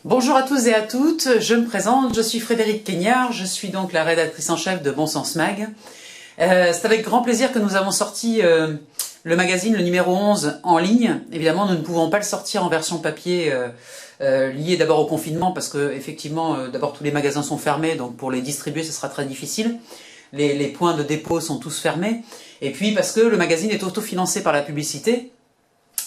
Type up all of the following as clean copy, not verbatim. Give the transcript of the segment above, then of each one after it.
Bonjour à tous et à toutes, je me présente, je suis Frédérique Keignard, je suis donc la rédactrice en chef de Bon Sens Mag. C'est avec grand plaisir que nous avons sorti le magazine, le numéro 11, en ligne. Évidemment, nous ne pouvons pas le sortir en version papier, lié d'abord au confinement, parce que effectivement, d'abord tous les magasins sont fermés, donc pour les distribuer, ce sera très difficile. Les points de dépôt sont tous fermés. Et puis parce que le magazine est autofinancé par la publicité,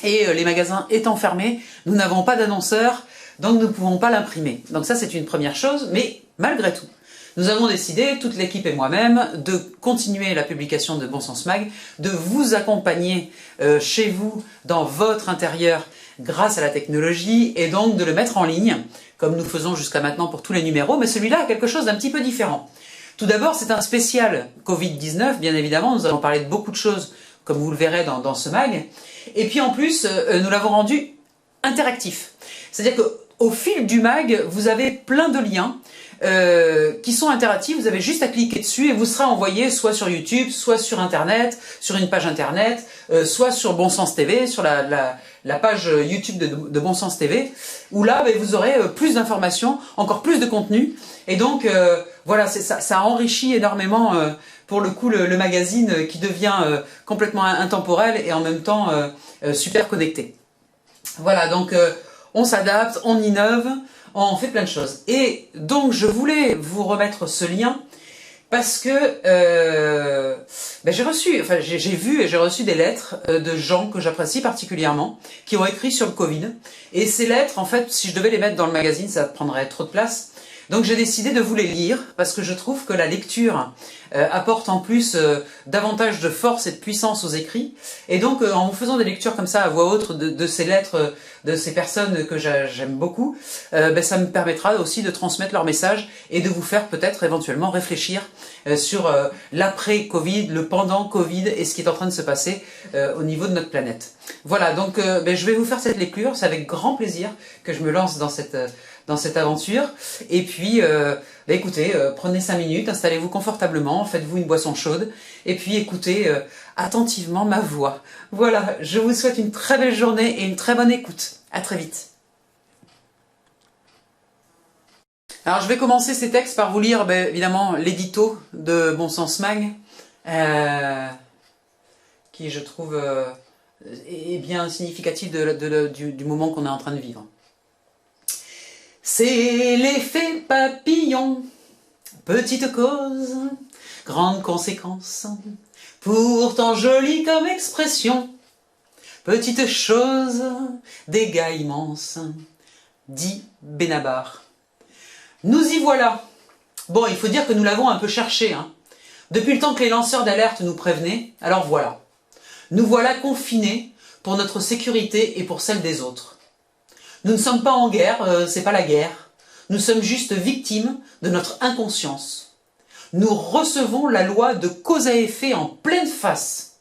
et les magasins étant fermés, nous n'avons pas d'annonceurs, donc nous ne pouvons pas l'imprimer. Donc ça, c'est une première chose, mais malgré tout, nous avons décidé, toute l'équipe et moi-même, de continuer la publication de Bon Sens Mag, de vous accompagner chez vous, dans votre intérieur, grâce à la technologie, et donc de le mettre en ligne, comme nous faisons jusqu'à maintenant pour tous les numéros, mais celui-là a quelque chose d'un petit peu différent. Tout d'abord, c'est un spécial Covid-19, bien évidemment, nous allons parler de beaucoup de choses, comme vous le verrez dans ce mag, et puis en plus, nous l'avons rendu interactif. C'est-à-dire qu'au fil du mag, vous avez plein de liens qui sont interactifs, vous avez juste à cliquer dessus et vous serez envoyé soit sur YouTube, soit sur Internet, sur une page Internet, soit sur Bon Sens TV, sur la page YouTube de Bon Sens TV, où là, vous aurez plus d'informations, encore plus de contenu, et donc voilà, ça enrichit énormément pour le coup le magazine qui devient complètement intemporel et en même temps super connecté. Voilà, donc on s'adapte, on innove, on fait plein de choses. Et donc je voulais vous remettre ce lien parce que j'ai vu et j'ai reçu des lettres de gens que j'apprécie particulièrement, qui ont écrit sur le Covid. Et ces lettres, en fait, si je devais les mettre dans le magazine, ça prendrait trop de place. Donc j'ai décidé de vous les lire parce que je trouve que la lecture apporte en plus davantage de force et de puissance aux écrits. Et donc en vous faisant des lectures comme ça à voix haute de ces lettres, de ces personnes que j'aime beaucoup, ça me permettra aussi de transmettre leur message et de vous faire peut-être éventuellement réfléchir sur l'après-Covid, le pendant-Covid et ce qui est en train de se passer au niveau de notre planète. Voilà, donc je vais vous faire cette lecture, c'est avec grand plaisir que je me lance dans cette aventure. Et puis, écoutez, prenez 5 minutes, installez-vous confortablement, faites-vous une boisson chaude, et puis écoutez attentivement ma voix. Voilà, je vous souhaite une très belle journée et une très bonne écoute. À très vite. Alors, je vais commencer ces textes par vous lire, évidemment, l'édito de Bon Sens Mag, qui, je trouve, est bien significatif du moment qu'on est en train de vivre. C'est l'effet papillon, petite cause, grande conséquence, pourtant jolie comme expression, petite chose, dégâts immenses, dit Benabar. Nous y voilà. Bon, il faut dire que nous l'avons un peu cherché, hein. Depuis le temps que les lanceurs d'alerte nous prévenaient, alors voilà. Nous voilà confinés pour notre sécurité et pour celle des autres. Nous ne sommes pas en guerre, c'est pas la guerre. Nous sommes juste victimes de notre inconscience. Nous recevons la loi de cause à effet en pleine face.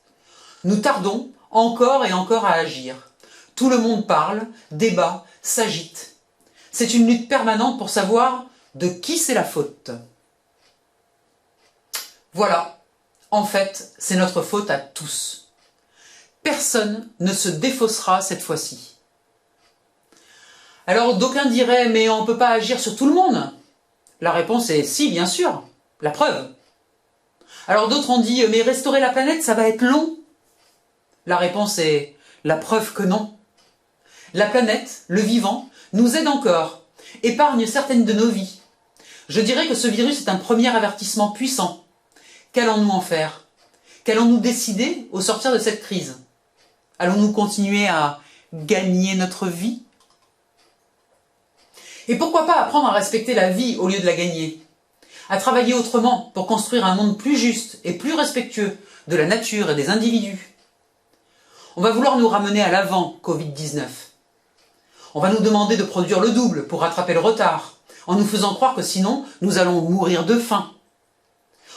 Nous tardons encore et encore à agir. Tout le monde parle, débat, s'agite. C'est une lutte permanente pour savoir de qui c'est la faute. Voilà, en fait, c'est notre faute à tous. Personne ne se défaussera cette fois-ci. Alors d'aucuns diraient, mais on ne peut pas agir sur tout le monde. La réponse est si, bien sûr. La preuve. Alors d'autres ont dit, mais restaurer la planète, ça va être long. La réponse est, la preuve que non. La planète, le vivant, nous aide encore, épargne certaines de nos vies. Je dirais que ce virus est un premier avertissement puissant. Qu'allons-nous en faire? Qu'allons-nous décider au sortir de cette crise? Allons-nous continuer à gagner notre vie? Et pourquoi pas apprendre à respecter la vie au lieu de la gagner? À travailler autrement pour construire un monde plus juste et plus respectueux de la nature et des individus. On va vouloir nous ramener à l'avant Covid-19. On va nous demander de produire le double pour rattraper le retard, en nous faisant croire que sinon nous allons mourir de faim.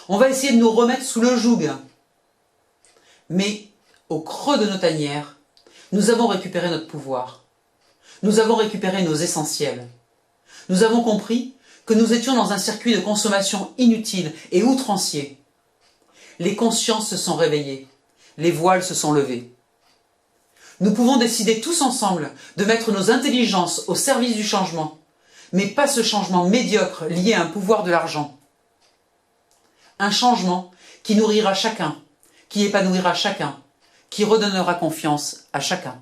On va essayer de nous remettre sous le joug. Mais au creux de nos tanières, nous avons récupéré notre pouvoir. Nous avons récupéré nos essentiels. Nous avons compris que nous étions dans un circuit de consommation inutile et outrancier. Les consciences se sont réveillées, les voiles se sont levés. Nous pouvons décider tous ensemble de mettre nos intelligences au service du changement, mais pas ce changement médiocre lié à un pouvoir de l'argent. Un changement qui nourrira chacun, qui épanouira chacun, qui redonnera confiance à chacun.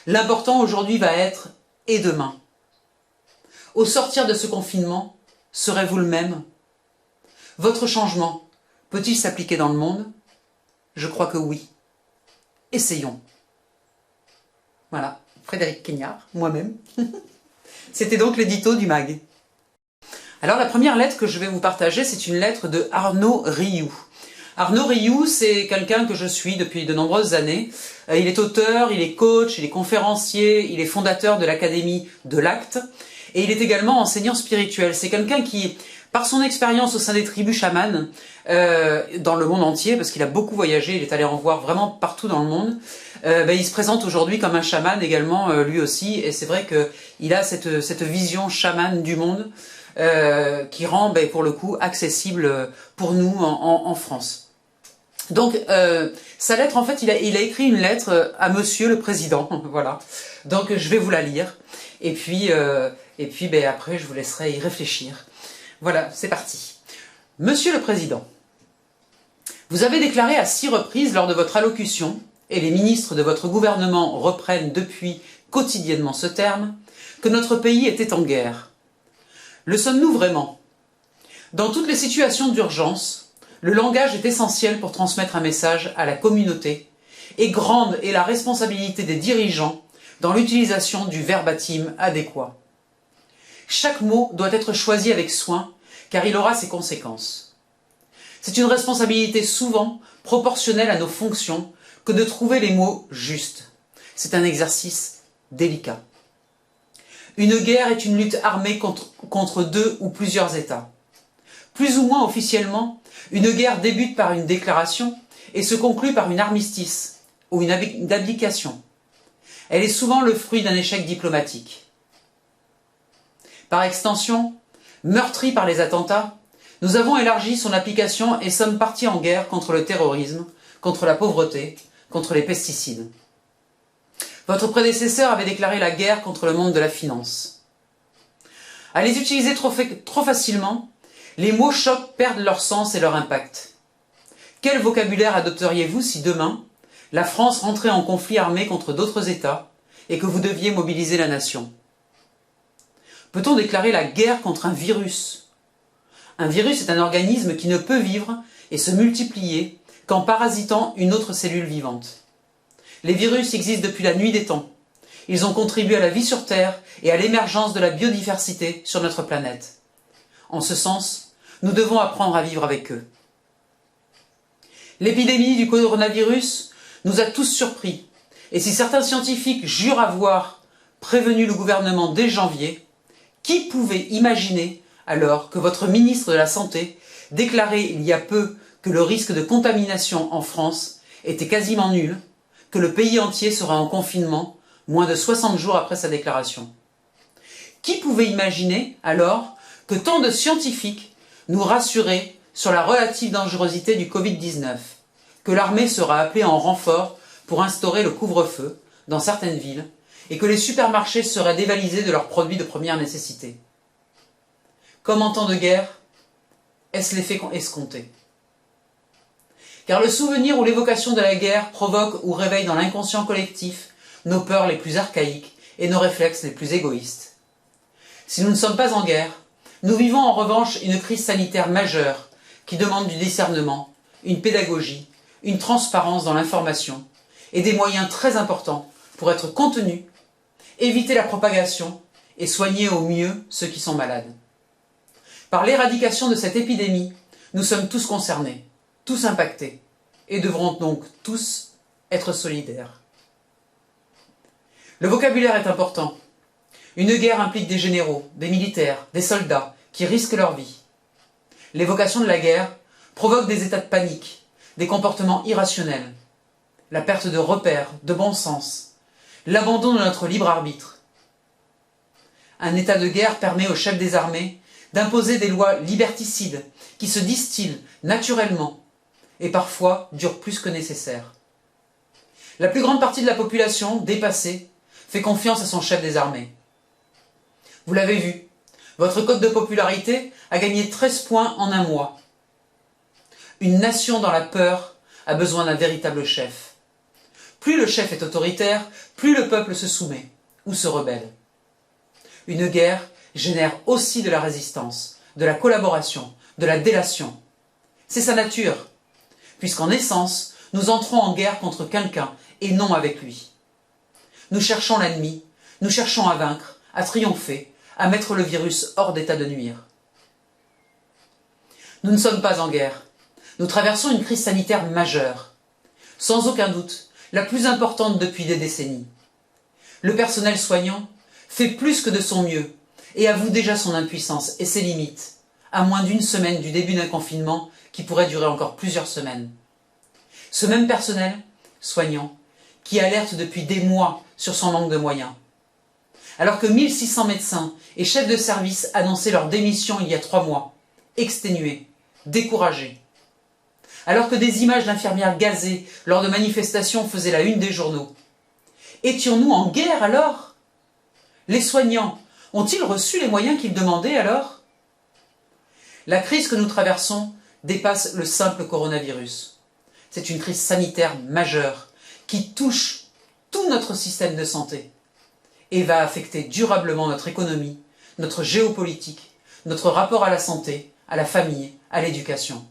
L'important aujourd'hui va être « et demain ». Au sortir de ce confinement, serez-vous le même? Votre changement peut-il s'appliquer dans le monde? Je crois que oui. Essayons. Voilà, Frédéric Quignard, moi-même. C'était donc l'édito du MAG. Alors la première lettre que je vais vous partager, c'est une lettre de Arnaud Rioux. Arnaud Rioux, c'est quelqu'un que je suis depuis de nombreuses années. Il est auteur, il est coach, il est conférencier, il est fondateur de l'Académie de l'Acte et il est également enseignant spirituel. C'est quelqu'un qui, par son expérience au sein des tribus chamanes dans le monde entier, parce qu'il a beaucoup voyagé, il est allé en voir vraiment partout dans le monde, il se présente aujourd'hui comme un chaman également lui aussi, et c'est vrai qu'il a cette vision chamane du monde qui rend pour le coup accessible pour nous en France. Donc sa lettre, en fait, il a écrit une lettre à Monsieur le Président, voilà. Donc je vais vous la lire, et puis après je vous laisserai y réfléchir. Voilà, c'est parti. Monsieur le Président, vous avez déclaré à 6 reprises lors de votre allocution, et les ministres de votre gouvernement reprennent depuis quotidiennement ce terme, que notre pays était en guerre. Le sommes-nous vraiment? Dans toutes les situations d'urgence, le langage est essentiel pour transmettre un message à la communauté, et grande est la responsabilité des dirigeants dans l'utilisation du verbatim adéquat. Chaque mot doit être choisi avec soin, car il aura ses conséquences. C'est une responsabilité souvent proportionnelle à nos fonctions que de trouver les mots justes. C'est un exercice délicat. Une guerre est une lutte armée contre 2 ou plusieurs États. Plus ou moins officiellement, une guerre débute par une déclaration et se conclut par une armistice ou une abdication. Elle est souvent le fruit d'un échec diplomatique. Par extension, meurtris par les attentats, nous avons élargi son application et sommes partis en guerre contre le terrorisme, contre la pauvreté, contre les pesticides. Votre prédécesseur avait déclaré la guerre contre le monde de la finance. À les utiliser trop facilement, les mots chocs perdent leur sens et leur impact. Quel vocabulaire adopteriez-vous si demain, la France rentrait en conflit armé contre d'autres États et que vous deviez mobiliser la nation? Peut-on déclarer la guerre contre un virus? Un virus est un organisme qui ne peut vivre et se multiplier qu'en parasitant une autre cellule vivante. Les virus existent depuis la nuit des temps. Ils ont contribué à la vie sur Terre et à l'émergence de la biodiversité sur notre planète. En ce sens, nous devons apprendre à vivre avec eux. L'épidémie du coronavirus nous a tous surpris, et si certains scientifiques jurent avoir prévenu le gouvernement dès janvier, qui pouvait imaginer alors que votre ministre de la Santé déclarait il y a peu que le risque de contamination en France était quasiment nul, que le pays entier sera en confinement moins de 60 jours après sa déclaration? Qui pouvait imaginer alors que tant de scientifiques nous rassuraient sur la relative dangerosité du Covid-19, que l'armée sera appelée en renfort pour instaurer le couvre-feu dans certaines villes et que les supermarchés seraient dévalisés de leurs produits de première nécessité? Comme en temps de guerre, est-ce l'effet escompté? Car le souvenir ou l'évocation de la guerre provoque ou réveille dans l'inconscient collectif nos peurs les plus archaïques et nos réflexes les plus égoïstes. Si nous ne sommes pas en guerre, nous vivons en revanche une crise sanitaire majeure qui demande du discernement, une pédagogie, une transparence dans l'information et des moyens très importants pour être contenus, éviter la propagation et soigner au mieux ceux qui sont malades. Par l'éradication de cette épidémie, nous sommes tous concernés, tous impactés, et devront donc tous être solidaires. Le vocabulaire est important. Une guerre implique des généraux, des militaires, des soldats qui risquent leur vie. L'évocation de la guerre provoque des états de panique, des comportements irrationnels, la perte de repères, de bon sens, l'abandon de notre libre arbitre. Un état de guerre permet aux chefs des armées d'imposer des lois liberticides qui se distillent naturellement et parfois durent plus que nécessaire. La plus grande partie de la population, dépassée, fait confiance à son chef des armées. Vous l'avez vu, votre cote de popularité a gagné 13 points en un mois. Une nation dans la peur a besoin d'un véritable chef. Plus le chef est autoritaire, plus le peuple se soumet ou se rebelle. Une guerre génère aussi de la résistance, de la collaboration, de la délation. C'est sa nature, puisqu'en essence, nous entrons en guerre contre quelqu'un et non avec lui. Nous cherchons l'ennemi, nous cherchons à vaincre, à triompher, à mettre le virus hors d'état de nuire. Nous ne sommes pas en guerre. Nous traversons une crise sanitaire majeure. Sans aucun doute, la plus importante depuis des décennies. Le personnel soignant fait plus que de son mieux et avoue déjà son impuissance et ses limites, à moins d'une semaine du début d'un confinement qui pourrait durer encore plusieurs semaines. Ce même personnel soignant qui alerte depuis des mois sur son manque de moyens. Alors que 1600 médecins et chefs de service annonçaient leur démission il y a 3 mois, exténués, découragés. Alors que des images d'infirmières gazées lors de manifestations faisaient la une des journaux. Étions-nous en guerre alors? Les soignants ont-ils reçu les moyens qu'ils demandaient alors? La crise que nous traversons dépasse le simple coronavirus. C'est une crise sanitaire majeure qui touche tout notre système de santé et va affecter durablement notre économie, notre géopolitique, notre rapport à la santé, à la famille, à l'éducation.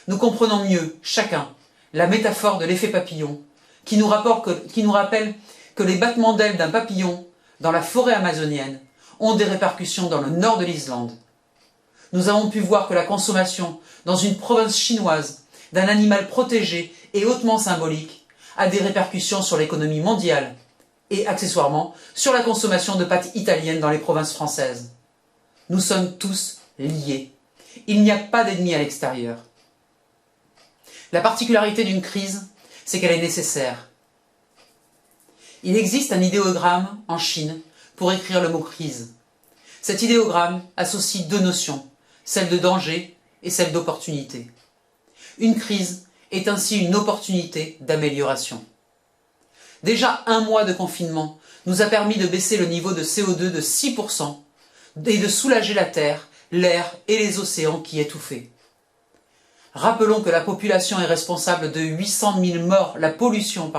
Nous comprenons mieux, chacun, la métaphore de l'effet papillon, qui nous rappelle que les battements d'ailes d'un papillon dans la forêt amazonienne ont des répercussions dans le nord de l'Islande. Nous avons pu voir que la consommation dans une province chinoise d'un animal protégé et hautement symbolique a des répercussions sur l'économie mondiale et, accessoirement, sur la consommation de pâtes italiennes dans les provinces françaises. Nous sommes tous liés. Il n'y a pas d'ennemi à l'extérieur. La particularité d'une crise, c'est qu'elle est nécessaire. Il existe un idéogramme en Chine pour écrire le mot crise. Cet idéogramme associe 2 notions, celle de danger et celle d'opportunité. Une crise est ainsi une opportunité d'amélioration. Déjà 1 mois de confinement nous a permis de baisser le niveau de CO2 de 6% et de soulager la terre, l'air et les océans qui étouffaient. Rappelons que la population est responsable de 800 000 morts, la pollution,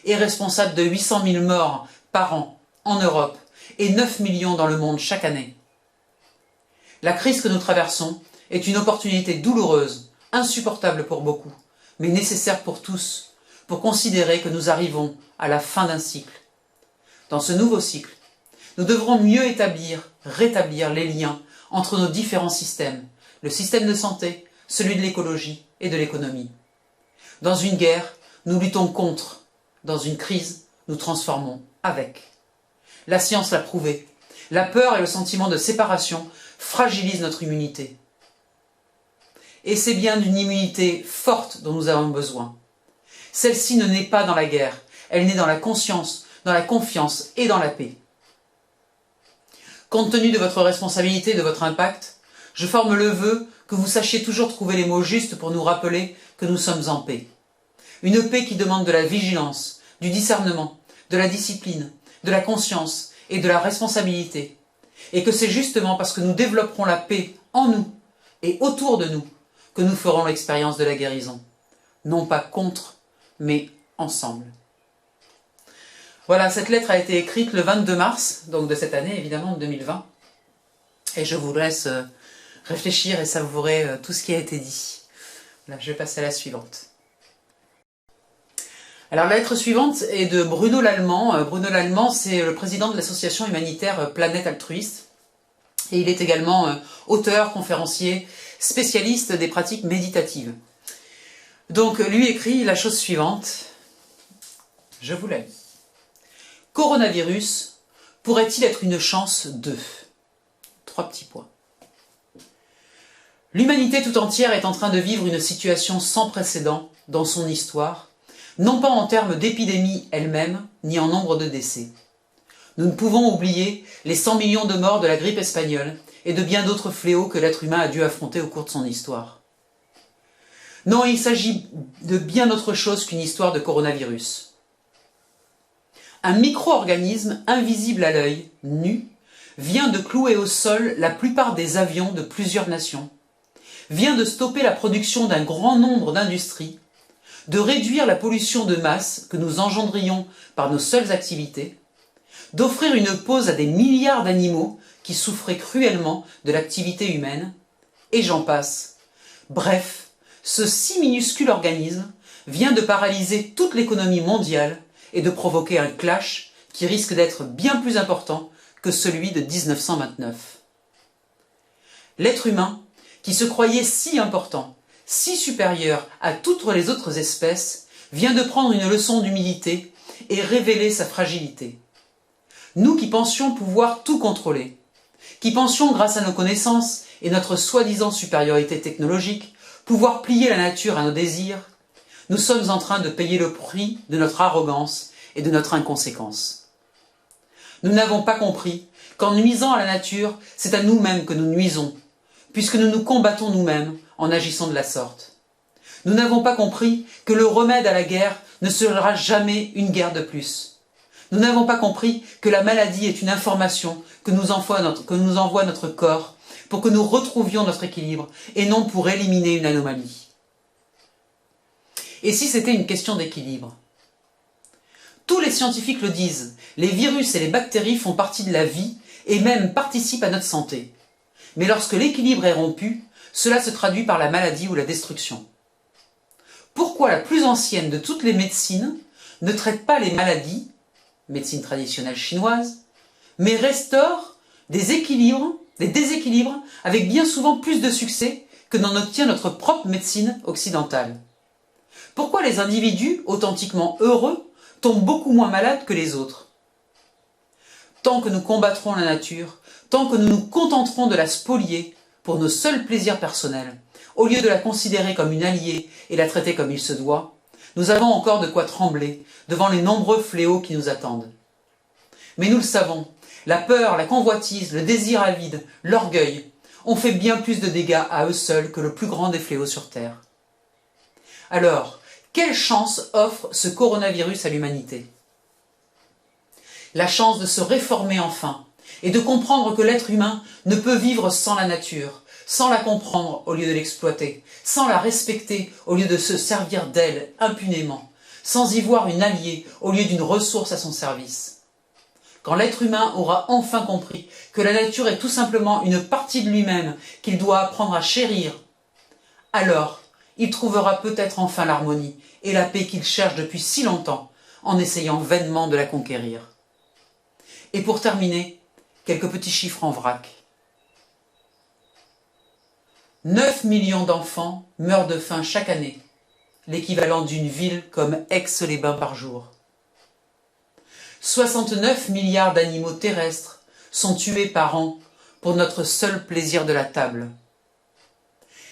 est responsable de 800 000 morts par an en Europe et 9 millions dans le monde chaque année. La crise que nous traversons est une opportunité douloureuse, insupportable pour beaucoup, mais nécessaire pour tous, pour considérer que nous arrivons à la fin d'un cycle. Dans ce nouveau cycle, nous devrons mieux rétablir les liens entre nos différents systèmes, le système de santé, celui de l'écologie et de l'économie. Dans une guerre, nous luttons contre. Dans une crise, nous transformons avec. La science l'a prouvé. La peur et le sentiment de séparation fragilisent notre immunité. Et c'est bien d'une immunité forte dont nous avons besoin. Celle-ci ne naît pas dans la guerre, elle naît dans la conscience, dans la confiance et dans la paix. Compte tenu de votre responsabilité et de votre impact, je forme le vœu que vous sachiez toujours trouver les mots justes pour nous rappeler que nous sommes en paix. Une paix qui demande de la vigilance, du discernement, de la discipline, de la conscience et de la responsabilité. Et que c'est justement parce que nous développerons la paix en nous et autour de nous que nous ferons l'expérience de la guérison. Non pas contre, mais ensemble. Voilà, cette lettre a été écrite le 22 mars, donc de cette année, évidemment, de 2020. Et je vous laisse réfléchir et savourer tout ce qui a été dit. Là, je vais passer à la suivante. Alors la lettre suivante est de Bruno Lallemand. Bruno Lallemand, c'est le président de l'association humanitaire Planète Altruiste. Et il est également auteur, conférencier, spécialiste des pratiques méditatives. Donc lui écrit la chose suivante. Je vous la lis. Coronavirus pourrait-il être une chance de... 3 petits points. L'humanité tout entière est en train de vivre une situation sans précédent dans son histoire, non pas en termes d'épidémie elle-même, ni en nombre de décès. Nous ne pouvons oublier les 100 millions de morts de la grippe espagnole et de bien d'autres fléaux que l'être humain a dû affronter au cours de son histoire. Non, il s'agit de bien autre chose qu'une histoire de coronavirus. Un micro-organisme invisible à l'œil, nu, vient de clouer au sol la plupart des avions de plusieurs nations, vient de stopper la production d'un grand nombre d'industries, de réduire la pollution de masse que nous engendrions par nos seules activités, d'offrir une pause à des milliards d'animaux qui souffraient cruellement de l'activité humaine, et j'en passe. Bref, ce si minuscule organisme vient de paralyser toute l'économie mondiale et de provoquer un clash qui risque d'être bien plus important que celui de 1929. L'être humain, qui se croyait si important, si supérieur à toutes les autres espèces, vient de prendre une leçon d'humilité et révéler sa fragilité. Nous qui pensions pouvoir tout contrôler, qui pensions grâce à nos connaissances et notre soi-disant supériorité technologique, pouvoir plier la nature à nos désirs, nous sommes en train de payer le prix de notre arrogance et de notre inconséquence. Nous n'avons pas compris qu'en nuisant à la nature, c'est à nous-mêmes que nous nuisons, puisque nous nous combattons nous-mêmes en agissant de la sorte. Nous n'avons pas compris que le remède à la guerre ne sera jamais une guerre de plus. Nous n'avons pas compris que la maladie est une information que nous envoie notre corps pour que nous retrouvions notre équilibre et non pour éliminer une anomalie. Et si c'était une question d'équilibre? Tous les scientifiques le disent, les virus et les bactéries font partie de la vie et même participent à notre santé. Mais lorsque l'équilibre est rompu, cela se traduit par la maladie ou la destruction. Pourquoi la plus ancienne de toutes les médecines ne traite pas les maladies, médecine traditionnelle chinoise, mais restaure des déséquilibres avec bien souvent plus de succès que n'en obtient notre propre médecine occidentale? Pourquoi les individus authentiquement heureux tombent beaucoup moins malades que les autres? Tant que nous combattrons la nature, tant que nous nous contenterons de la spolier pour nos seuls plaisirs personnels, au lieu de la considérer comme une alliée et la traiter comme il se doit, nous avons encore de quoi trembler devant les nombreux fléaux qui nous attendent. Mais nous le savons, la peur, la convoitise, le désir avide, l'orgueil ont fait bien plus de dégâts à eux seuls que le plus grand des fléaux sur Terre. Alors, quelle chance offre ce coronavirus à l'humanité? La chance de se réformer enfin et de comprendre que l'être humain ne peut vivre sans la nature, sans la comprendre au lieu de l'exploiter, sans la respecter au lieu de se servir d'elle impunément, sans y voir une alliée au lieu d'une ressource à son service. Quand l'être humain aura enfin compris que la nature est tout simplement une partie de lui-même qu'il doit apprendre à chérir, alors il trouvera peut-être enfin l'harmonie et la paix qu'il cherche depuis si longtemps en essayant vainement de la conquérir. Et pour terminer, quelques petits chiffres en vrac. 9 millions d'enfants meurent de faim chaque année, l'équivalent d'une ville comme Aix-les-Bains par jour. 69 milliards d'animaux terrestres sont tués par an pour notre seul plaisir de la table.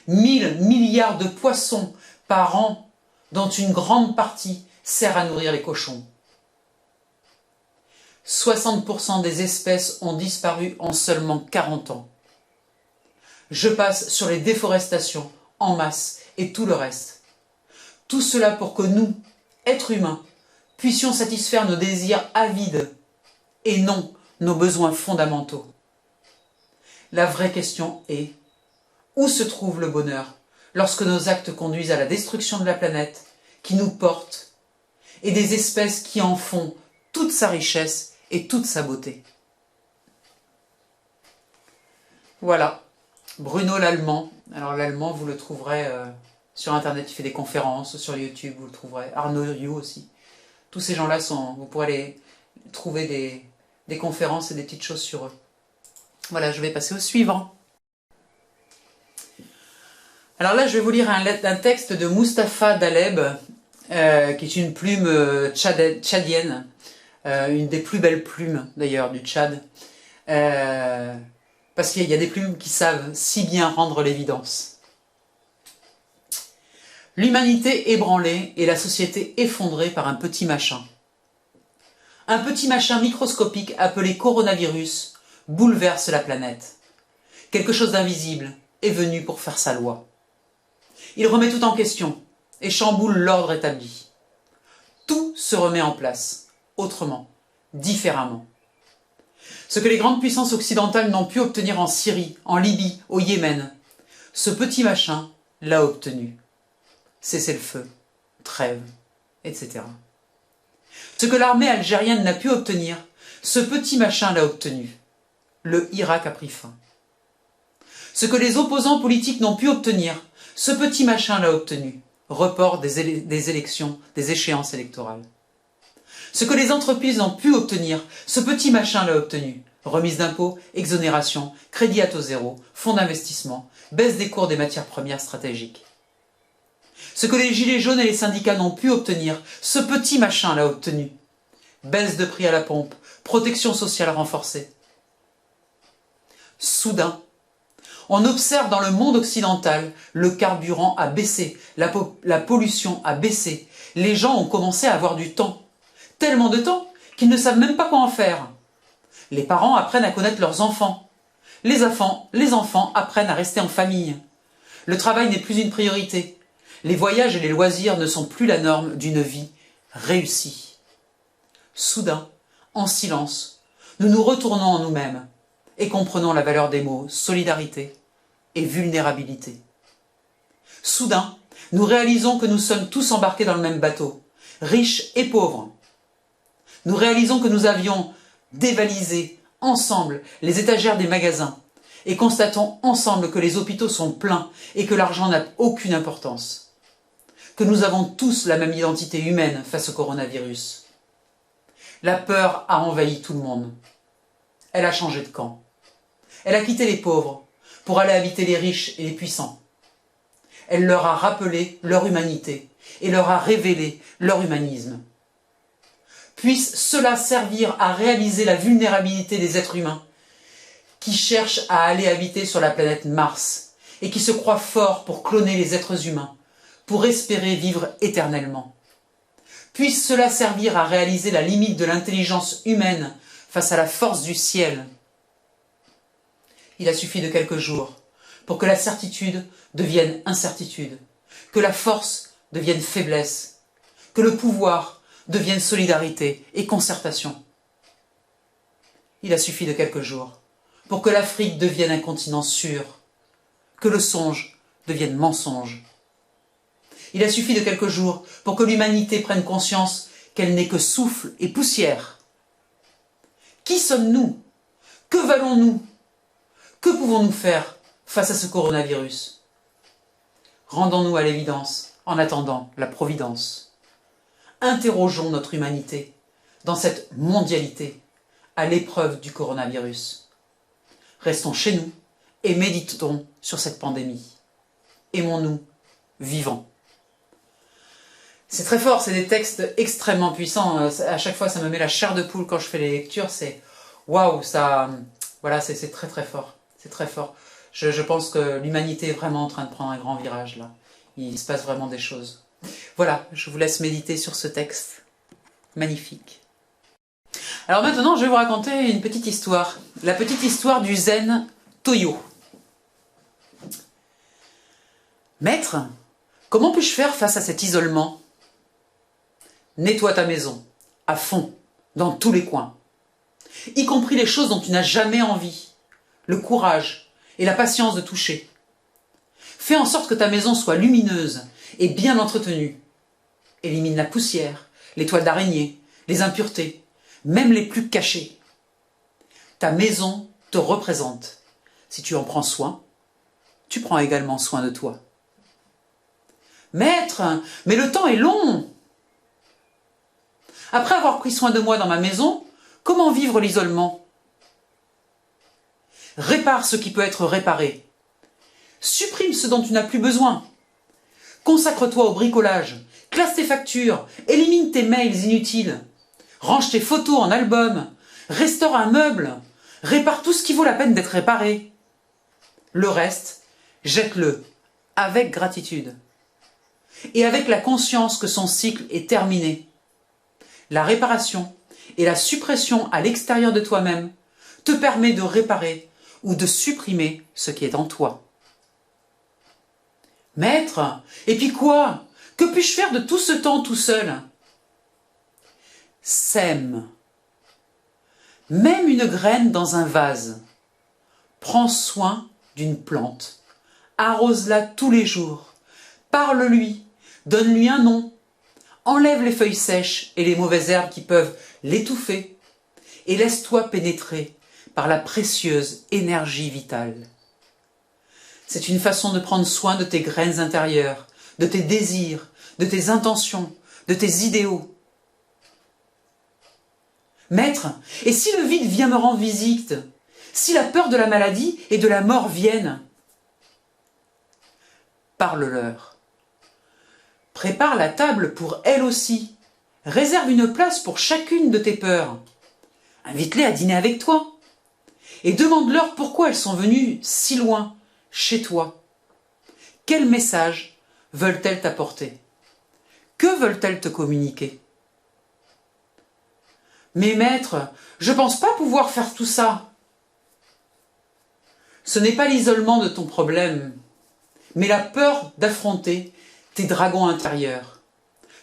1000 milliards de poissons par an, dont une grande partie sert à nourrir les cochons. 60% des espèces ont disparu en seulement 40 ans. Je passe sur les déforestations en masse et tout le reste. Tout cela pour que nous, êtres humains, puissions satisfaire nos désirs avides et non nos besoins fondamentaux. La vraie question est: où se trouve le bonheur lorsque nos actes conduisent à la destruction de la planète qui nous porte et des espèces qui en font toute sa richesse et toute sa beauté? Voilà, Bruno l'Allemand. Alors l'Allemand, vous le trouverez sur Internet, il fait des conférences, sur YouTube, vous le trouverez. Arnaud Rieu aussi. Tous ces gens-là, vous pourrez les trouver des conférences et des petites choses sur eux. Voilà, je vais passer au suivant. Alors là, je vais vous lire un texte de Mustapha Daleb, qui est une plume tchadienne, une des plus belles plumes d'ailleurs du Tchad, parce qu'il y a des plumes qui savent si bien rendre l'évidence. L'humanité ébranlée et la société effondrée par un petit machin. Un petit machin microscopique appelé coronavirus bouleverse la planète. Quelque chose d'invisible est venu pour faire sa loi. Il remet tout en question et chamboule l'ordre établi. Tout se remet en place, autrement, différemment. Ce que les grandes puissances occidentales n'ont pu obtenir en Syrie, en Libye, au Yémen, ce petit machin l'a obtenu. Cessez-le-feu, trêve, etc. Ce que l'armée algérienne n'a pu obtenir, ce petit machin l'a obtenu. Le Irak a pris fin. Ce que les opposants politiques n'ont pu obtenir, ce petit machin l'a obtenu. Report des élections, des échéances électorales. Ce que les entreprises n'ont pu obtenir, ce petit machin l'a obtenu. Remise d'impôts, exonération, crédit à taux zéro, fonds d'investissement, baisse des cours des matières premières stratégiques. Ce que les gilets jaunes et les syndicats n'ont pu obtenir, ce petit machin l'a obtenu. Baisse de prix à la pompe, protection sociale renforcée. Soudain, on observe dans le monde occidental, le carburant a baissé, la pollution a baissé. Les gens ont commencé à avoir du temps. Tellement de temps qu'ils ne savent même pas quoi en faire. Les parents apprennent à connaître leurs enfants. Les enfants apprennent à rester en famille. Le travail n'est plus une priorité. Les voyages et les loisirs ne sont plus la norme d'une vie réussie. Soudain, en silence, nous nous retournons en nous-mêmes et comprenons la valeur des mots solidarité et vulnérabilité. Soudain, nous réalisons que nous sommes tous embarqués dans le même bateau, riches et pauvres. Nous réalisons que nous avions dévalisé ensemble les étagères des magasins et constatons ensemble que les hôpitaux sont pleins et que l'argent n'a aucune importance. Que nous avons tous la même identité humaine face au coronavirus. La peur a envahi tout le monde. Elle a changé de camp. Elle a quitté les pauvres pour aller habiter les riches et les puissants. Elle leur a rappelé leur humanité et leur a révélé leur humanisme. Puisse cela servir à réaliser la vulnérabilité des êtres humains qui cherchent à aller habiter sur la planète Mars et qui se croient forts pour cloner les êtres humains, pour espérer vivre éternellement. Puisse cela servir à réaliser la limite de l'intelligence humaine face à la force du ciel. Il a suffi de quelques jours pour que la certitude devienne incertitude, que la force devienne faiblesse, que le pouvoir devienne solidarité et concertation. Il a suffi de quelques jours pour que l'Afrique devienne un continent sûr, que le songe devienne mensonge. Il a suffi de quelques jours pour que l'humanité prenne conscience qu'elle n'est que souffle et poussière. Qui sommes-nous? Que valons-nous? Que pouvons-nous faire face à ce coronavirus? Rendons-nous à l'évidence en attendant la providence. Interrogeons notre humanité dans cette mondialité à l'épreuve du coronavirus. Restons chez nous et méditons sur cette pandémie. Aimons-nous vivants. C'est très fort, c'est des textes extrêmement puissants. À chaque fois, ça me met la chair de poule quand je fais les lectures. C'est waouh, ça, voilà, c'est très très fort. C'est très fort. Je pense que l'humanité est vraiment en train de prendre un grand virage là. Il se passe vraiment des choses. Voilà, je vous laisse méditer sur ce texte. Magnifique. Alors maintenant, je vais vous raconter une petite histoire. La petite histoire du zen Toyo. Maître, comment puis-je faire face à cet isolement? Nettoie ta maison, à fond, dans tous les coins. Y compris les choses dont tu n'as jamais envie. Le courage et la patience de toucher. Fais en sorte que ta maison soit lumineuse et bien entretenue. Élimine la poussière, les toiles d'araignée, les impuretés, même les plus cachées. Ta maison te représente. Si tu en prends soin, tu prends également soin de toi. Maître, mais le temps est long. Après avoir pris soin de moi dans ma maison, comment vivre l'isolement? Répare ce qui peut être réparé. Supprime ce dont tu n'as plus besoin. Consacre-toi au bricolage, classe tes factures, élimine tes mails inutiles, range tes photos en album, restaure un meuble, répare tout ce qui vaut la peine d'être réparé. Le reste, jette-le avec gratitude et avec la conscience que son cycle est terminé. La réparation et la suppression à l'extérieur de toi-même te permet de réparer ou de supprimer ce qui est en toi. Maître, et puis quoi? Que puis-je faire de tout ce temps tout seul? Sème. Même une graine dans un vase. Prends soin d'une plante. Arrose-la tous les jours. Parle-lui. Donne-lui un nom. Enlève les feuilles sèches et les mauvaises herbes qui peuvent l'étouffer. Et laisse-toi pénétrer par la précieuse énergie vitale. C'est une façon de prendre soin de tes graines intérieures, de tes désirs, de tes intentions, de tes idéaux. Maître, et si le vide vient me rendre visite, si la peur de la maladie et de la mort viennent, parle-leur. Prépare la table pour elles aussi. Réserve une place pour chacune de tes peurs. Invite-les à dîner avec toi. Et demande-leur pourquoi elles sont venues si loin, chez toi. Quel message veulent-elles t'apporter? Que veulent-elles te communiquer? Mais maître, je pense pas pouvoir faire tout ça. Ce n'est pas l'isolement de ton problème, mais la peur d'affronter tes dragons intérieurs,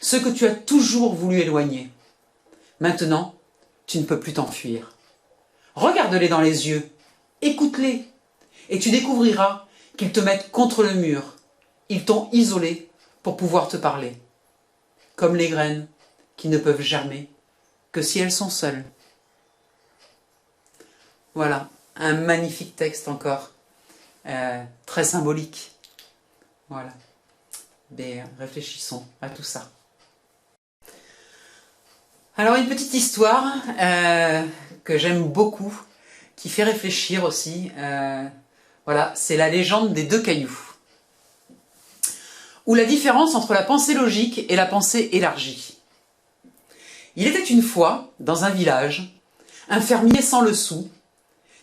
ceux que tu as toujours voulu éloigner. Maintenant, tu ne peux plus t'enfuir. Regarde-les dans les yeux, écoute-les, et tu découvriras qu'ils te mettent contre le mur. Ils t'ont isolé pour pouvoir te parler, comme les graines qui ne peuvent germer que si elles sont seules. Voilà, un magnifique texte encore, très symbolique. Voilà, mais réfléchissons à tout ça. Alors une petite histoire que j'aime beaucoup, qui fait réfléchir aussi. Voilà, c'est la légende des deux cailloux. Ou la différence entre la pensée logique et la pensée élargie. Il était une fois, dans un village, un fermier sans le sou,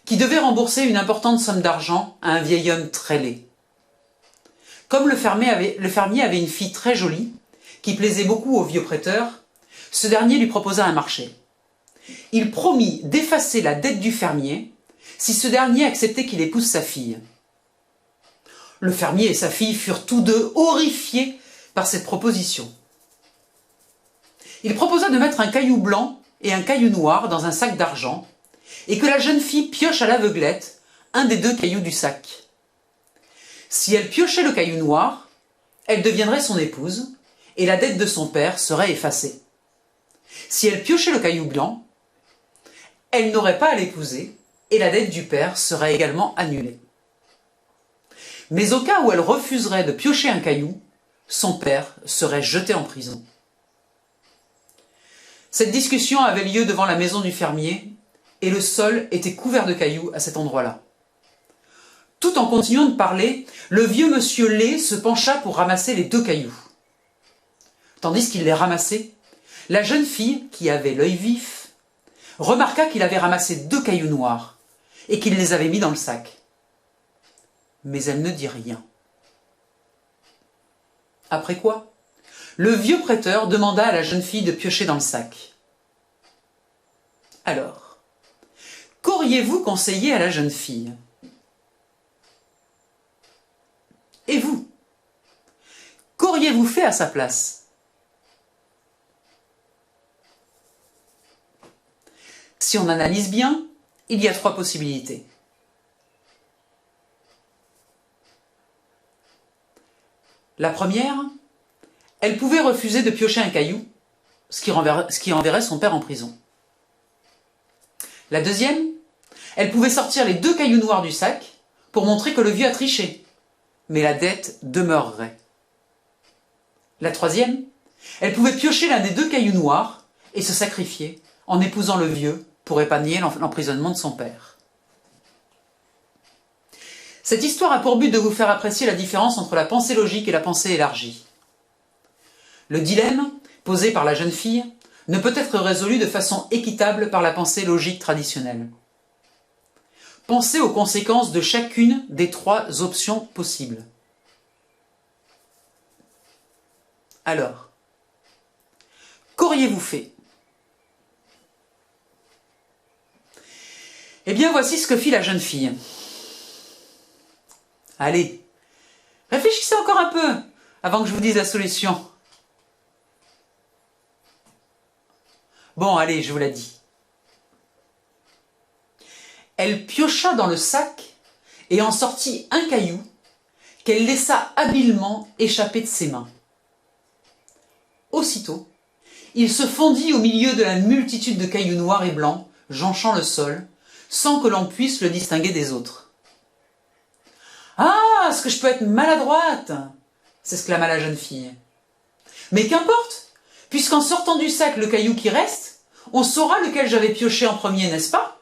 qui devait rembourser une importante somme d'argent à un vieil homme très laid. Comme le fermier avait une fille très jolie, qui plaisait beaucoup au vieux prêteur, ce dernier lui proposa un marché. Il promit d'effacer la dette du fermier si ce dernier acceptait qu'il épouse sa fille. Le fermier et sa fille furent tous deux horrifiés par cette proposition. Il proposa de mettre un caillou blanc et un caillou noir dans un sac d'argent et que la jeune fille pioche à l'aveuglette un des deux cailloux du sac. Si elle piochait le caillou noir, elle deviendrait son épouse et la dette de son père serait effacée. Si elle piochait le caillou blanc, elle n'aurait pas à l'épouser et la dette du père serait également annulée. Mais au cas où elle refuserait de piocher un caillou, son père serait jeté en prison. Cette discussion avait lieu devant la maison du fermier et le sol était couvert de cailloux à cet endroit-là. Tout en continuant de parler, le vieux monsieur laid se pencha pour ramasser les deux cailloux. Tandis qu'il les ramassait, la jeune fille, qui avait l'œil vif, remarqua qu'il avait ramassé deux cailloux noirs et qu'il les avait mis dans le sac. Mais elle ne dit rien. Après quoi, le vieux prêteur demanda à la jeune fille de piocher dans le sac. Alors, qu'auriez-vous conseillé à la jeune fille? Et vous? Qu'auriez-vous fait à sa place? Si on analyse bien, il y a trois possibilités. La première, elle pouvait refuser de piocher un caillou, ce qui enverrait son père en prison. La deuxième, elle pouvait sortir les deux cailloux noirs du sac pour montrer que le vieux a triché, mais la dette demeurerait. La troisième, elle pouvait piocher l'un des deux cailloux noirs et se sacrifier en épousant le vieux pour épargner l'emprisonnement de son père. Cette histoire a pour but de vous faire apprécier la différence entre la pensée logique et la pensée élargie. Le dilemme, posé par la jeune fille, ne peut être résolu de façon équitable par la pensée logique traditionnelle. Pensez aux conséquences de chacune des trois options possibles. Alors, qu'auriez-vous fait? Eh bien, voici ce que fit la jeune fille. Allez, réfléchissez encore un peu avant que je vous dise la solution. Bon, allez, je vous la dis. Elle piocha dans le sac et en sortit un caillou qu'elle laissa habilement échapper de ses mains. Aussitôt, il se fondit au milieu de la multitude de cailloux noirs et blancs, jonchant le sol, sans que l'on puisse le distinguer des autres. « Ah, est-ce que je peux être maladroite !» s'exclama la jeune fille. « Mais qu'importe, puisqu'en sortant du sac le caillou qui reste, on saura lequel j'avais pioché en premier, n'est-ce pas ?»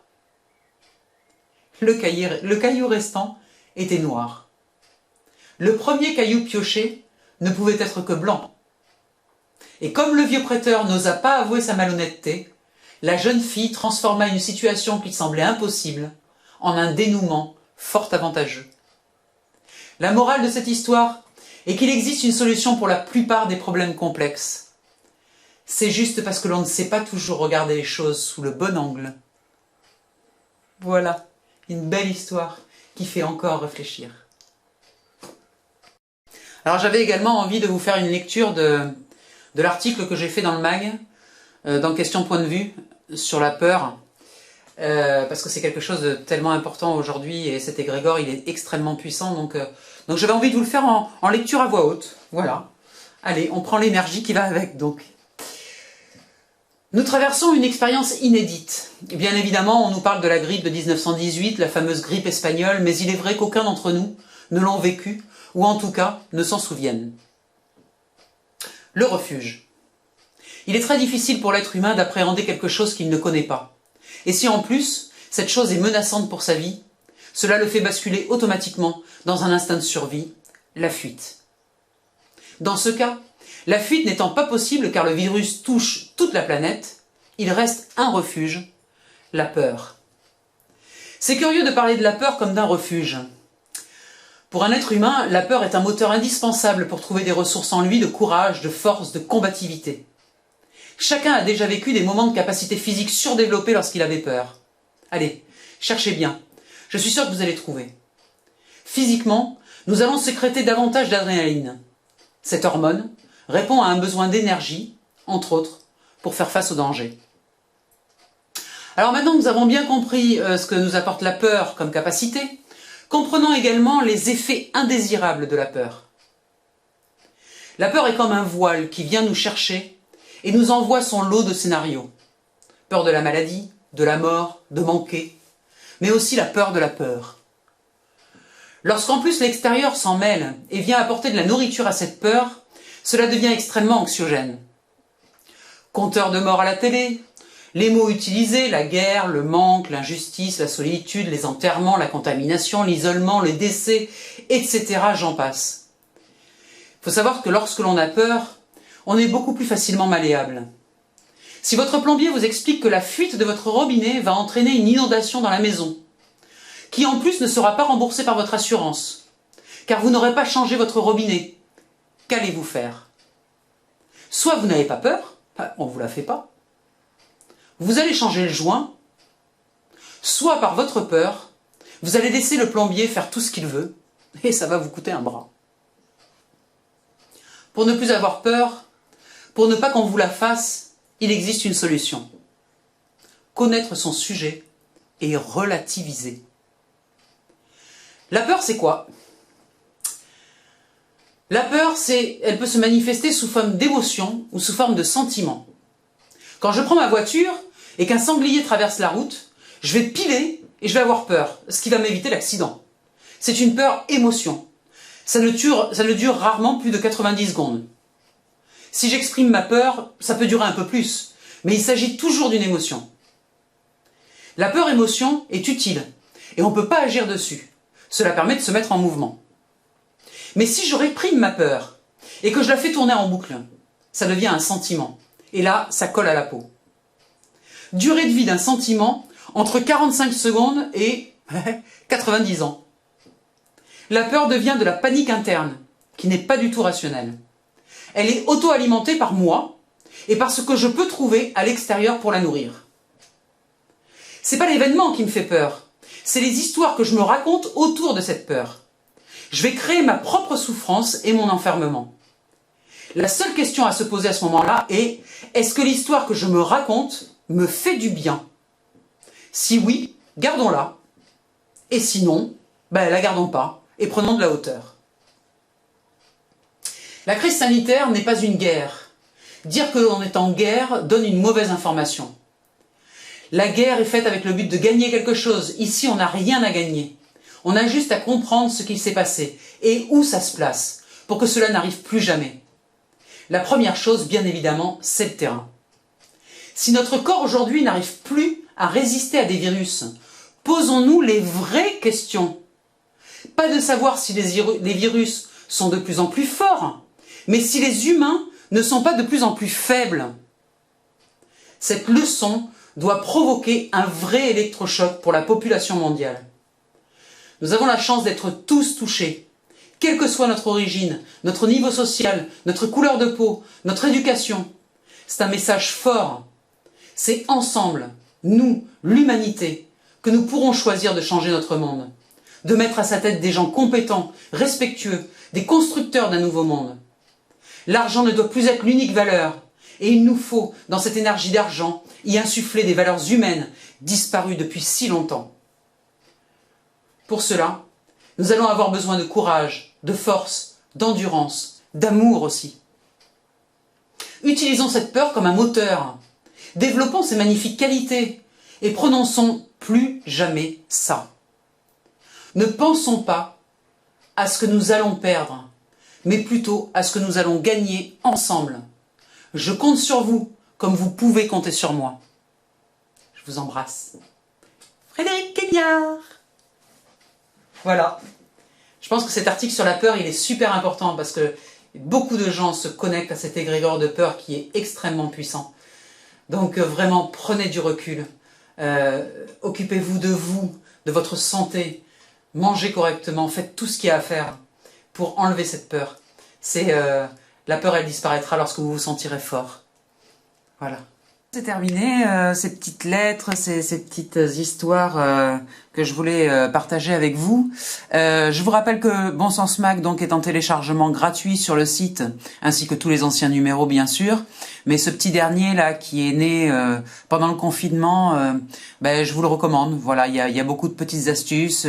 Le caillou restant était noir. Le premier caillou pioché ne pouvait être que blanc. Et comme le vieux prêteur n'osa pas avouer sa malhonnêteté, la jeune fille transforma une situation qui semblait impossible en un dénouement fort avantageux. La morale de cette histoire est qu'il existe une solution pour la plupart des problèmes complexes. C'est juste parce que l'on ne sait pas toujours regarder les choses sous le bon angle. Voilà, une belle histoire qui fait encore réfléchir. Alors j'avais également envie de vous faire une lecture de l'article que j'ai fait dans le mag, dans Question Point de Vue, sur la peur, parce que c'est quelque chose de tellement important aujourd'hui, et cet égrégore, il est extrêmement puissant, donc j'avais envie de vous le faire en lecture à voix haute. Voilà. Allez, on prend l'énergie qui va avec, donc. Nous traversons une expérience inédite. Bien évidemment, on nous parle de la grippe de 1918, la fameuse grippe espagnole, mais il est vrai qu'aucun d'entre nous ne l'ont vécu, ou en tout cas ne s'en souviennent. Le refuge. Il est très difficile pour l'être humain d'appréhender quelque chose qu'il ne connaît pas. Et si en plus, cette chose est menaçante pour sa vie, cela le fait basculer automatiquement dans un instinct de survie, la fuite. Dans ce cas, la fuite n'étant pas possible car le virus touche toute la planète, il reste un refuge, la peur. C'est curieux de parler de la peur comme d'un refuge. Pour un être humain, la peur est un moteur indispensable pour trouver des ressources en lui de courage, de force, de combativité. Chacun a déjà vécu des moments de capacité physique surdéveloppée lorsqu'il avait peur. Allez, cherchez bien. Je suis sûr que vous allez trouver. Physiquement, nous allons sécréter davantage d'adrénaline. Cette hormone répond à un besoin d'énergie, entre autres, pour faire face au danger. Alors maintenant que nous avons bien compris ce que nous apporte la peur comme capacité, comprenons également les effets indésirables de la peur. La peur est comme un voile qui vient nous chercher et nous envoie son lot de scénarios. Peur de la maladie, de la mort, de manquer, mais aussi la peur de la peur. Lorsqu'en plus l'extérieur s'en mêle et vient apporter de la nourriture à cette peur, cela devient extrêmement anxiogène. Compteur de morts à la télé, les mots utilisés, la guerre, le manque, l'injustice, la solitude, les enterrements, la contamination, l'isolement, le décès, etc. j'en passe. Il faut savoir que lorsque l'on a peur, on est beaucoup plus facilement malléable. Si votre plombier vous explique que la fuite de votre robinet va entraîner une inondation dans la maison, qui en plus ne sera pas remboursée par votre assurance, car vous n'aurez pas changé votre robinet, qu'allez-vous faire? Soit vous n'avez pas peur, on ne vous la fait pas, vous allez changer le joint, soit par votre peur, vous allez laisser le plombier faire tout ce qu'il veut, et ça va vous coûter un bras. Pour ne plus avoir peur, pour ne pas qu'on vous la fasse, il existe une solution. Connaître son sujet et relativiser. La peur, c'est quoi? La peur, elle peut se manifester sous forme d'émotion ou sous forme de sentiment. Quand je prends ma voiture et qu'un sanglier traverse la route, je vais piler et je vais avoir peur, ce qui va m'éviter l'accident. C'est une peur émotion. Ça ne dure rarement plus de 90 secondes. Si j'exprime ma peur, ça peut durer un peu plus, mais il s'agit toujours d'une émotion. La peur-émotion est utile et on ne peut pas agir dessus. Cela permet de se mettre en mouvement. Mais si je réprime ma peur et que je la fais tourner en boucle, ça devient un sentiment. Et là, ça colle à la peau. Durée de vie d'un sentiment entre 45 secondes et 90 ans. La peur devient de la panique interne, qui n'est pas du tout rationnelle. Elle est auto-alimentée par moi et par ce que je peux trouver à l'extérieur pour la nourrir. C'est pas l'événement qui me fait peur, c'est les histoires que je me raconte autour de cette peur. Je vais créer ma propre souffrance et mon enfermement. La seule question à se poser à ce moment-là est, est-ce que l'histoire que je me raconte me fait du bien? Si oui, gardons-la Et sinon, la gardons pas et prenons de la hauteur. La crise sanitaire n'est pas une guerre. Dire que l'on est en guerre donne une mauvaise information. La guerre est faite avec le but de gagner quelque chose. Ici, on n'a rien à gagner. On a juste à comprendre ce qu'il s'est passé et où ça se place pour que cela n'arrive plus jamais. La première chose, bien évidemment, c'est le terrain. Si notre corps aujourd'hui n'arrive plus à résister à des virus, posons-nous les vraies questions. Pas de savoir si les virus sont de plus en plus forts, mais si les humains ne sont pas de plus en plus faibles. Cette leçon doit provoquer un vrai électrochoc pour la population mondiale. Nous avons la chance d'être tous touchés, quelle que soit notre origine, notre niveau social, notre couleur de peau, notre éducation. C'est un message fort. C'est ensemble, nous, l'humanité, que nous pourrons choisir de changer notre monde, de mettre à sa tête des gens compétents, respectueux, des constructeurs d'un nouveau monde. L'argent ne doit plus être l'unique valeur, et il nous faut, dans cette énergie d'argent, y insuffler des valeurs humaines disparues depuis si longtemps. Pour cela, nous allons avoir besoin de courage, de force, d'endurance, d'amour aussi. Utilisons cette peur comme un moteur. Développons ses magnifiques qualités et prononçons plus jamais ça. Ne pensons pas à ce que nous allons perdre, mais plutôt à ce que nous allons gagner ensemble. Je compte sur vous comme vous pouvez compter sur moi. Je vous embrasse. Frédéric Quignard. Voilà. Je pense que cet article sur la peur, il est super important parce que beaucoup de gens se connectent à cet égrégore de peur qui est extrêmement puissant. Donc vraiment, prenez du recul. Occupez-vous, de votre santé. Mangez correctement, faites tout ce qu'il y a à faire pour enlever cette peur. La peur, elle disparaîtra lorsque vous vous sentirez fort. Voilà. C'est terminé, ces petites lettres, ces petites histoires que je voulais partager avec vous. Je vous rappelle que Bon Sens Mag donc, est en téléchargement gratuit sur le site, ainsi que tous les anciens numéros bien sûr. Mais ce petit dernier là qui est né pendant le confinement, je vous le recommande. Voilà, il y a beaucoup de petites astuces.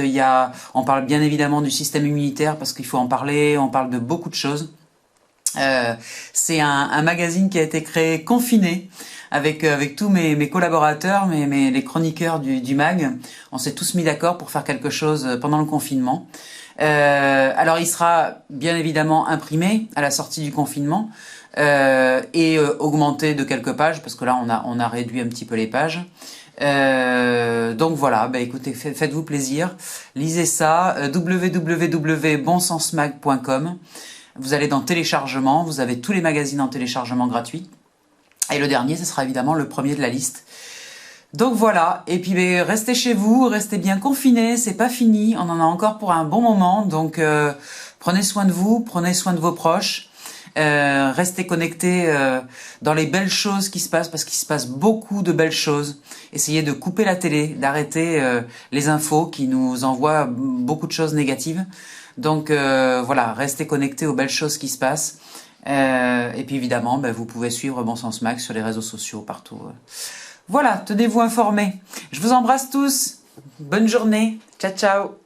On parle bien évidemment du système immunitaire parce qu'il faut en parler. On parle de beaucoup de choses. C'est un magazine qui a été créé confiné avec tous mes collaborateurs, les chroniqueurs du mag. On s'est tous mis d'accord pour faire quelque chose pendant le confinement. Alors il sera bien évidemment imprimé à la sortie du confinement et augmenté de quelques pages parce que là on a réduit un petit peu les pages. Donc voilà, écoutez, faites-vous plaisir, lisez ça, www.bonsensmag.com. Vous allez dans téléchargement, vous avez tous les magazines en téléchargement gratuit. Et le dernier, ce sera évidemment le premier de la liste. Donc voilà, et puis restez chez vous, restez bien confinés, c'est pas fini, on en a encore pour un bon moment. Donc prenez soin de vous, prenez soin de vos proches. Restez connectés dans les belles choses qui se passent, parce qu'il se passe beaucoup de belles choses. Essayez de couper la télé, d'arrêter les infos qui nous envoient beaucoup de choses négatives. Donc voilà, restez connectés aux belles choses qui se passent. Et puis évidemment, vous pouvez suivre Bon Sens Mag sur les réseaux sociaux, partout. Voilà, tenez-vous informés. Je vous embrasse tous. Bonne journée. Ciao, ciao.